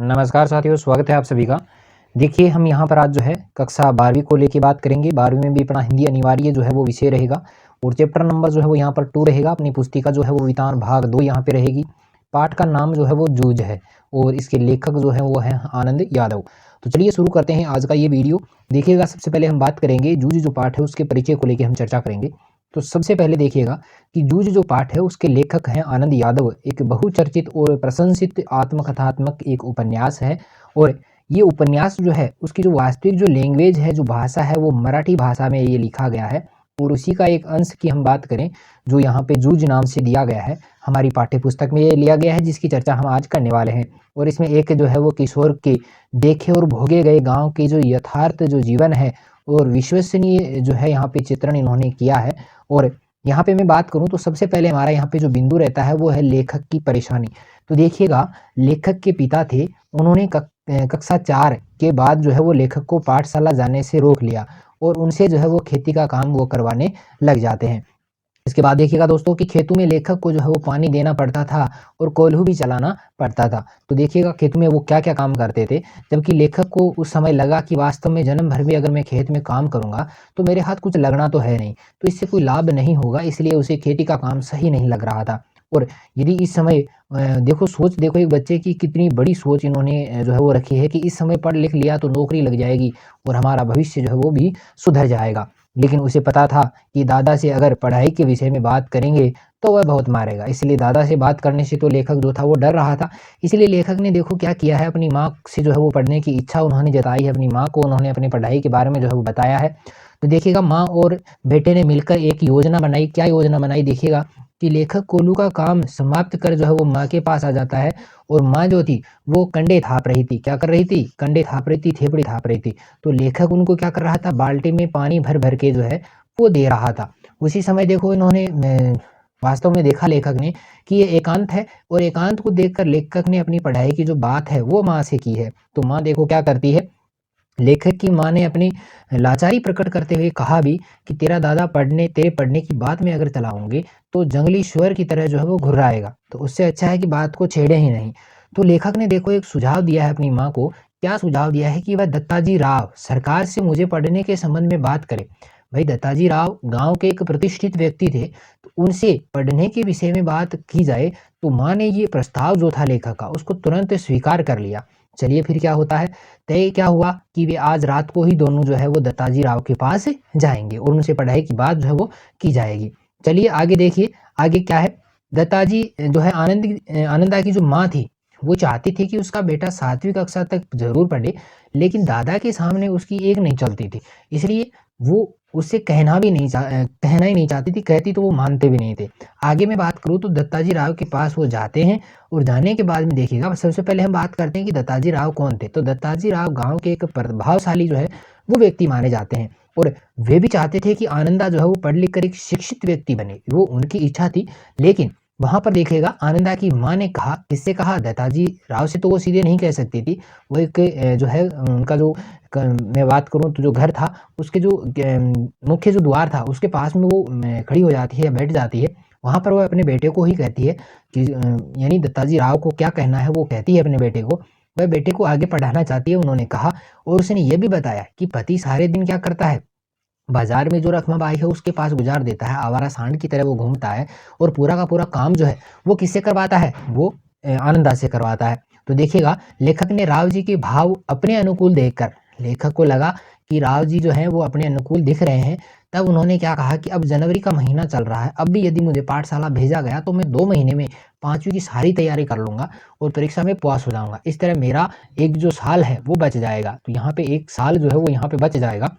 नमस्कार साथियों, स्वागत है आप सभी का। देखिए हम यहाँ पर आज जो है कक्षा 12वीं को लेके बात करेंगे। 12वीं में भी अपना हिंदी अनिवार्य जो है वो विषय रहेगा और चैप्टर नंबर जो है वो यहाँ पर 2 रहेगा। अपनी पुस्तिका जो है वो वितान भाग 2 यहाँ पे रहेगी। पाठ का नाम जो है वो जूझ है और इसके लेखक जो है वो है आनंद यादव। तो चलिए शुरू करते हैं आज का ये वीडियो। देखिएगा, सबसे पहले हम बात करेंगे जूझ जो पाठ है उसके परिचय को लेकर हम चर्चा करेंगे। तो सबसे पहले देखिएगा कि जूझ जो पाठ है उसके लेखक हैं आनंद यादव। एक बहुचर्चित और प्रशंसित आत्मकथात्मक एक उपन्यास है और ये उपन्यास जो है उसकी जो वास्तविक जो लैंग्वेज है, जो भाषा है, वो मराठी भाषा में ये लिखा गया है। और उसी का एक अंश की हम बात करें जो यहाँ पे जूझ नाम से दिया गया है, हमारी पाठ्य पुस्तक में ये लिया गया है, जिसकी चर्चा हम आज करने वाले हैं। और इसमें एक जो है वो किशोर के देखे और भोगे गए गाँव के जो यथार्थ जो जीवन है और विश्वसनीय जो है यहाँ पे चित्रण इन्होंने किया है। और यहाँ पे मैं बात करूँ तो सबसे पहले हमारा यहाँ पे जो बिंदु रहता है वो है लेखक की परेशानी। तो देखिएगा, लेखक के पिता थे, उन्होंने कक्षा 4 के बाद जो है वो लेखक को पाठशाला जाने से रोक लिया और उनसे जो है वो खेती का काम वो करवाने लग जाते हैं। इसके बाद देखिएगा दोस्तों कि खेतों में लेखक को जो है वो पानी देना पड़ता था और कोल्हू भी चलाना पड़ता था। तो देखिएगा खेत में वो क्या-क्या काम करते थे, जबकि लेखक को उस समय लगा कि वास्तव में जन्म भर भी अगर मैं खेत में काम करूँगा तो मेरे हाथ कुछ लगना तो है नहीं, तो इससे कोई लाभ नहीं होगा, इसलिए उसे खेती का काम सही नहीं लग रहा था। और यदि इस समय देखो सोच देखो एक बच्चे की कितनी बड़ी सोच इन्होंने जो है वो रखी है कि इस समय पढ़ लिख लिया तो नौकरी लग जाएगी और हमारा भविष्य जो है वो भी सुधर जाएगा। लेकिन उसे पता था कि दादा से अगर पढ़ाई के विषय में बात करेंगे तो वह बहुत मारेगा, इसलिए दादा से बात करने से तो लेखक जो था वो डर रहा था। इसलिए लेखक ने देखो क्या किया है, अपनी माँ से जो है वो पढ़ने की इच्छा उन्होंने जताई है, अपनी माँ को उन्होंने अपनी पढ़ाई के बारे में जो है वो बताया है। तो देखिएगा माँ और बेटे ने मिलकर एक योजना बनाई। क्या योजना बनाई? देखिएगा कि लेखक कोल्हू का काम समाप्त कर जो है वो माँ के पास आ जाता है और माँ जो थी वो कंडे थाप रही थी। क्या कर रही थी? कंडे थाप रही थी, थेपड़ी थाप रही थी। तो लेखक उनको क्या कर रहा था? बाल्टी में पानी भर भर के जो है वो दे रहा था। उसी समय देखो इन्होंने वास्तव में देखा लेखक ने कि ये एकांत है और एकांत को देखकर लेखक ने अपनी पढ़ाई की जो बात है वो माँ से की है। तो माँ देखो क्या करती है, लेखक की माँ ने अपनी लाचारी प्रकट करते हुए कहा भी कि तेरे पढ़ने की बात में अगर चलाऊंगी तो जंगली सुअर की तरह जो है वो घुर्राएगा, तो उससे अच्छा है कि बात को छेड़े ही नहीं। तो लेखक ने देखो एक सुझाव दिया है अपनी माँ को। क्या सुझाव दिया है कि वह दत्ताजी राव सरकार से मुझे पढ़ने के संबंध में बात करे। भाई दत्ताजी राव गांव के एक प्रतिष्ठित व्यक्ति थे, तो उनसे पढ़ने के विषय में बात की जाए। तो माँ ने ये प्रस्ताव जो था लेखक का उसको तुरंत स्वीकार कर लिया। चलिए फिर क्या होता है, तय क्या हुआ कि वे आज रात को ही दोनों जो है वो दत्ताजी राव के पास जाएँगे और उनसे पढ़ाई की बात जो है वो की जाएगी। चलिए आगे देखिए, आगे क्या है, दत्ताजी जो है आनंदा की जो माँ थी, वो चाहती थी कि उसका बेटा 7वीं कक्षा तक ज़रूर पढ़े, लेकिन दादा के सामने उसकी एक नहीं चलती थी। इसलिए वो उससे कहना ही नहीं चाहती थी, कहती तो वो मानते भी नहीं थे। आगे मैं बात करूँ तो दत्ताजी राव के पास वो जाते हैं और जाने के बाद में देखिएगा, सबसे पहले हम बात करते हैं कि दत्ताजी राव कौन थे। तो दत्ताजी राव गाँव के एक प्रभावशाली जो है वो व्यक्ति माने जाते हैं और वे भी चाहते थे कि आनंदा जो है वो पढ़ लिख कर एक शिक्षित व्यक्ति बने, वो उनकी इच्छा थी। लेकिन वहाँ पर देखिएगा आनंदा की माँ ने कहा, किससे कहा? दत्ताजी राव से तो वो सीधे नहीं कह सकती थी। वो एक जो है उनका जो मैं बात करूँ तो जो घर था उसके जो मुख्य जो द्वार था उसके पास में वो खड़ी हो जाती है या बैठ जाती है। वहाँ पर वो अपने बेटे को ही कहती है कि यानी दत्ताजी राव को क्या कहना है वो कहती है अपने बेटे को। वह बेटे को आगे पढ़ाना चाहती है, उन्होंने कहा। और उसने ये भी बताया कि पति सारे दिन क्या करता है, बाजार में जो रखमाबाई है उसके पास गुजार देता है, आवारा सांड की तरह वो घूमता है और पूरा का पूरा काम जो है वो किससे करवाता है? वो आनंदा से करवाता है। तो देखिएगा लेखक ने राव जी के भाव अपने अनुकूल देखकर, लेखक को लगा कि राव जी जो हैं वो अपने अनुकूल दिख रहे हैं। तब उन्होंने क्या कहा कि अब जनवरी का महीना चल रहा है, अब भी यदि मुझे पाठशाला भेजा गया तो मैं 2 महीने में 5वीं की सारी तैयारी कर लूँगा और परीक्षा में पास हो जाऊँगा। इस तरह मेरा एक जो साल है वो बच जाएगा। तो यहाँ पे 1 साल जो है वो यहाँ पे बच जाएगा।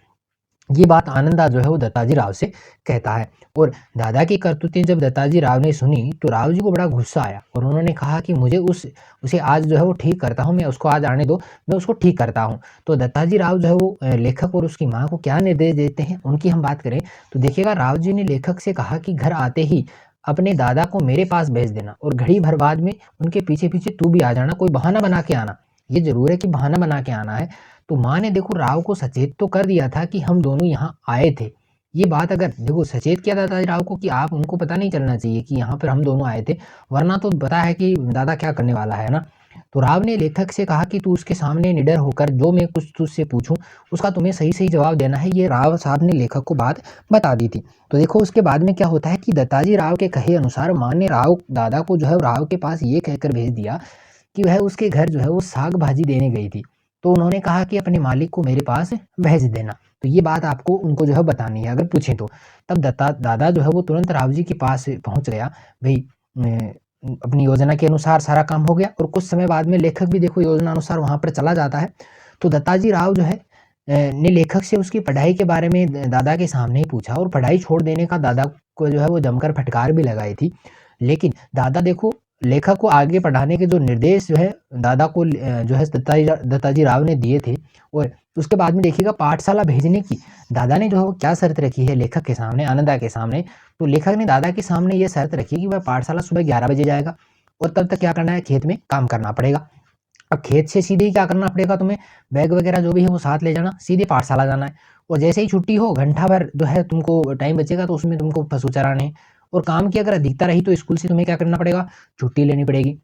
ये बात आनंदा जो है वो दत्ताजी राव से कहता है। और दादा की करतूतें जब दत्ताजी राव ने सुनी तो राव जी को बड़ा गुस्सा आया और उन्होंने कहा कि मुझे उसे आज जो है वो ठीक करता हूँ, मैं उसको आज आने दो, मैं उसको ठीक करता हूँ। तो दत्ताजी राव जो है वो लेखक और उसकी माँ को क्या निर्देश देते हैं उनकी हम बात करें तो देखिएगा, राव जी ने लेखक से कहा कि घर आते ही अपने दादा को मेरे पास भेज देना और घड़ी भर बाद में उनके पीछे पीछे तू भी आ जाना, कोई बहाना बना के आना। ये जरूर है कि बहाना बना के आना है। तो माँ ने देखो राव को सचेत तो कर दिया था कि हम दोनों यहाँ आए थे। ये बात अगर देखो सचेत किया दादा राव को कि आप उनको पता नहीं चलना चाहिए कि यहाँ पर हम दोनों आए थे, वरना तो पता है कि दादा क्या करने वाला है ना। तो राव ने लेखक से कहा कि तू उसके सामने निडर होकर जो मैं कुछ तुझसे पूछूं उसका तुम्हें सही सही जवाब देना है। ये राव साहब ने लेखक को बात बता दी थी। तो देखो उसके बाद में क्या होता है कि दत्ताजी राव के कहे अनुसार माँ ने राव दादा को जो है राव के पास ये कहकर भेज दिया कि वह उसके घर जो है वो साग भाजी देने गई थी। तो उन्होंने कहा कि अपने मालिक को मेरे पास भेज देना। तो ये बात आपको उनको जो है बतानी है अगर पूछें तो। तब दादा जो है वो तुरंत राव जी के पास पहुंच गया। भाई अपनी योजना के अनुसार सारा काम हो गया और कुछ समय बाद में लेखक भी देखो योजना अनुसार वहां पर चला जाता है। तो दत्ताजी राव जो है ने लेखक से उसकी पढ़ाई के बारे में दादा के सामने ही पूछा और पढ़ाई छोड़ देने का दादा को जो है वो जमकर फटकार भी लगाई थी। लेकिन दादा देखो लेखक को आगे पढ़ाने के जो निर्देश जो है दादा को जो है दत्ताजी राव ने दिए थे। और उसके बाद में देखिएगा पाठशाला भेजने की दादा ने जो है वो क्या शर्त रखी है लेखक के सामने, आनंदा के सामने। तो लेखक ने दादा के सामने ये शर्त रखी कि वह पाठशाला सुबह 11 बजे जाएगा और तब तक क्या करना है, खेत में काम करना पड़ेगा। अब खेत से सीधे ही क्या करना पड़ेगा तुम्हें, बैग वगैरह जो भी है वो साथ ले जाना, सीधे पाठशाला जाना है। और जैसे ही छुट्टी हो घंटा भर जो है तुमको टाइम बचेगा तो उसमें तुमको पशु चराने और काम की अगर अधिकता रही तो स्कूल से तुम्हें क्या करना पड़ेगा, छुट्टी लेनी पड़ेगी।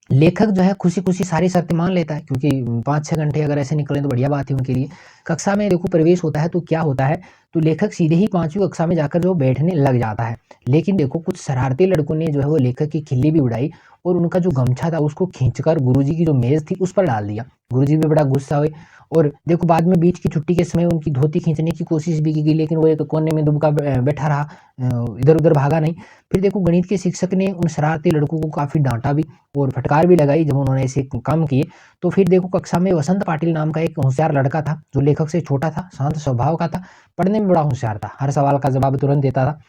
लेखक जो है खुशी-खुशी सारी शर्तें मान लेता है क्योंकि 5-6 घंटे अगर ऐसे निकले तो बढ़िया बात है उनके लिए। कक्षा में देखो प्रवेश होता है तो क्या होता है, तो लेखक सीधे ही 5वीं कक्षा में जाकर जो बैठने लग जाता है। लेकिन देखो कुछ शरारती लड़कों ने जो है वो लेखक की खिल्ली भी उड़ाई और उनका जो गमछा था उसको खींचकर गुरुजी की जो मेज़ थी उस पर डाल दिया। गुरुजी भी बड़ा गुस्सा हुए और देखो बाद में बीच की छुट्टी के समय उनकी धोती खींचने की कोशिश भी की गई लेकिन वो एक कोने में दुबका बैठा रहा, इधर-उधर भागा नहीं। फिर देखो गणित के शिक्षक ने उन शरारती लड़कों को काफ़ी डाँटा भी और फटकार भी लगाई जब उन्होंने ऐसे काम किए। तो फिर देखो कक्षा में वसंत पाटिल नाम का एक होशियार लड़का था, जो लेखक से छोटा था, शांत स्वभाव का था, पढ़ने में बड़ा होशियार था, हर सवाल का जवाब तुरंत देता था।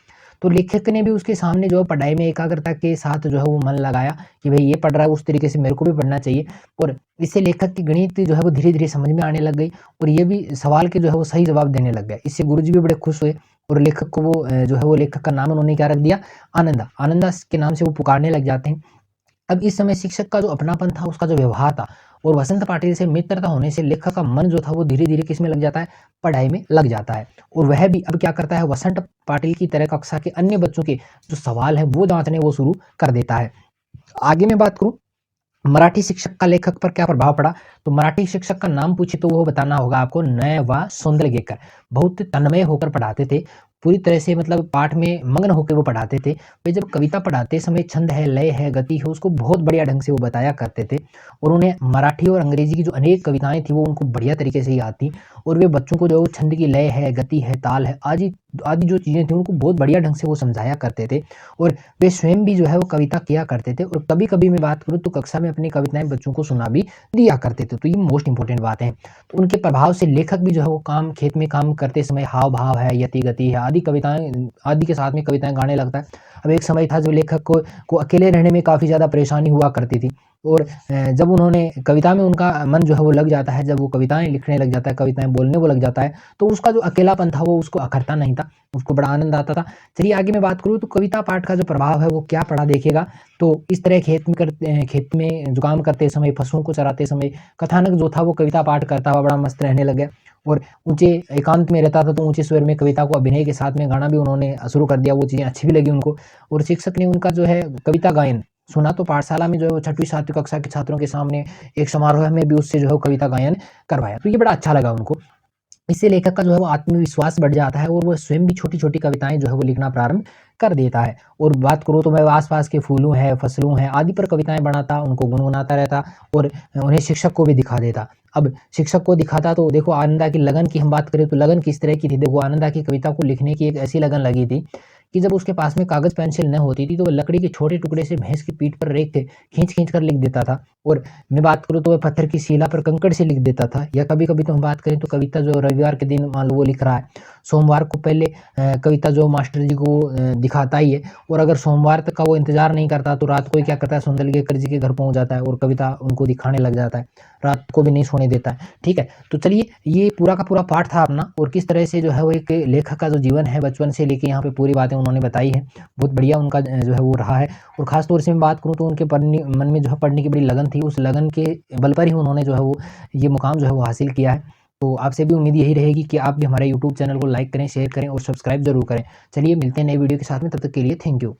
तो लेखक ने भी उसके सामने जो है पढ़ाई में एकाग्रता के साथ जो है वो मन लगाया कि भई ये पढ़ रहा है उस तरीके से मेरे को भी पढ़ना चाहिए। और इससे लेखक की गणित जो है वो धीरे-धीरे समझ में आने लग गई और ये भी सवाल के जो है वो सही जवाब देने लग गया। इससे गुरुजी भी बड़े खुश हुए और लेखक को वो जो है वो लेखक का नाम उन्होंने क्या रख दिया, आनंदा। आनंदा के नाम से वो पुकारने लग जाते हैं। अब इस समय शिक्षक का जो अपनापन था, उसका जो व्यवहार था और वसंत पाटिल से मित्रता होने से लेखक का मन जो था वो धीरे-धीरे किसमें लग जाता है, पढ़ाई में लग जाता है। और वह भी अब क्या करता है, वसंत पाटिल की तरह कक्षा के अन्य बच्चों के जो सवाल हैं वो जाँचने वो शुरू कर देता है। आगे मैं बात करूँ मराठी शिक्षक का लेखक पर क्या प्रभाव पड़ा, तो मराठी शिक्षक का नाम पूछे तो वो बताना होगा आपको, नय व सोंदलगेकर। बहुत तन्मय होकर पढ़ाते थे, पूरी तरह से मतलब पाठ में मग्न होकर वो पढ़ाते थे। वे जब कविता पढ़ाते समय छंद है, लय है, गति है, उसको बहुत बढ़िया ढंग से वो बताया करते थे। और उन्हें मराठी और अंग्रेजी की जो अनेक कविताएँ थी वो उनको बढ़िया तरीके से याद थी। और वे बच्चों को जो छंद की लय है, गति है, ताल है, आदि आदि जो चीज़ें थी उनको बहुत बढ़िया ढंग से वो समझाया करते थे। और वे स्वयं भी जो है वो कविता किया करते थे और कभी-कभी मैं बात करूँ तो कक्षा में अपनी कविताएँ बच्चों को सुना भी दिया करते थे। तो ये मोस्ट इम्पोर्टेंट बात है। तो उनके प्रभाव से लेखक भी जो है वो काम खेत में काम करते समय हाव-भाव है, यति-गति है, आदि कविताएँ आदि के साथ में कविताएँ गाने लगता है। अब एक समय था जब लेखक को अकेले रहने में काफ़ी ज़्यादा परेशानी हुआ करती थी और जब उन्होंने कविता में उनका मन जो है वो लग जाता है, जब वो कविताएँ लिखने लग जाता है, कविताएँ बोलने वो लग जाता है, तो उसका जो अकेलापन था वो उसको अखरता नहीं था, उसको बड़ा आनंद आता था। चलिए आगे मैं बात करूँ तो कविता पाठ का जो प्रभाव है वो क्या पड़ा देखिएगा। तो इस तरह खेत में जो काम करते समय, पशुओं को चराते समय कथानक जो था वो कविता पाठ करता हुआ बड़ा मस्त रहने लग गया। और ऊँचे एकांत में रहता था तो ऊँचे स्वर में कविता को अभिनय के साथ में गाना भी उन्होंने शुरू कर दिया, वो चीज़ें अच्छी भी लगी उनको। और शिक्षक ने उनका जो है कविता गायन सुना तो पाठशाला में जो है वो 6वीं-7वीं कक्षा के छात्रों के सामने एक समारोह में भी उससे जो है वो कविता गायन करवाया। तो ये बड़ा अच्छा लगा उनको। इससे लेखक का जो है वो आत्मविश्वास बढ़ जाता है और वो स्वयं भी छोटी-छोटी कविताएँ जो है वो लिखना प्रारंभ कर देता है। और बात करूँ तो मैं आस-पास के फूलों हैं, फसलों हैं आदि पर कविताएँ बनाता, उनको गुनगुनाता रहता और उन्हें शिक्षक को भी दिखा देता। अब शिक्षक को दिखाता तो देखो आनंदा की लगन की हम बात करें तो लगन किस तरह की थी, देखो आनंदा की कविता को लिखने की एक ऐसी लगन लगी थी कि जब उसके पास में कागज़ पेंसिल न होती थी तो वो लकड़ी के छोटे टुकड़े से भैंस की पीठ पर रेख खींच-खींच कर लिख देता था। और मैं बात करूँ तो वह पत्थर की शिला पर कंकड़ से लिख देता था या कभी-कभी तो हम बात करें तो कविता जो रविवार के दिन मान लो वो लिख रहा है, सोमवार को पहले कविता जो मास्टर जी को दिखाता ही है और अगर सोमवार तक का वो इंतज़ार नहीं करता तो रात को ही क्या करता है, सौंदलगेकर जी के घर पहुँच जाता है और कविता उनको दिखाने लग जाता है, रात को भी नहीं सोने देता है। ठीक है? तो चलिए ये पूरा का पूरा पाठ था अपना और किस तरह से जो है वो एक लेखक का जो जीवन है बचपन से लेके यहाँ पे पूरी बातें उन्होंने बताई हैं। बहुत बढ़िया उनका जो है वो रहा है और ख़ास तौर से मैं बात करूँ तो उनके पढ़ने मन में जो है पढ़ने की बड़ी लगन थी, उस लगन के बल पर ही उन्होंने जो है वो ये मुकाम जो है वो हासिल किया है। तो आपसे भी उम्मीद यही रहेगी कि आप भी हमारे यूट्यूब चैनल को लाइक करें, शेयर करें और सब्सक्राइब ज़रूर करें। चलिए मिलते हैं नई वीडियो के साथ में, तब तक के लिए थैंक यू।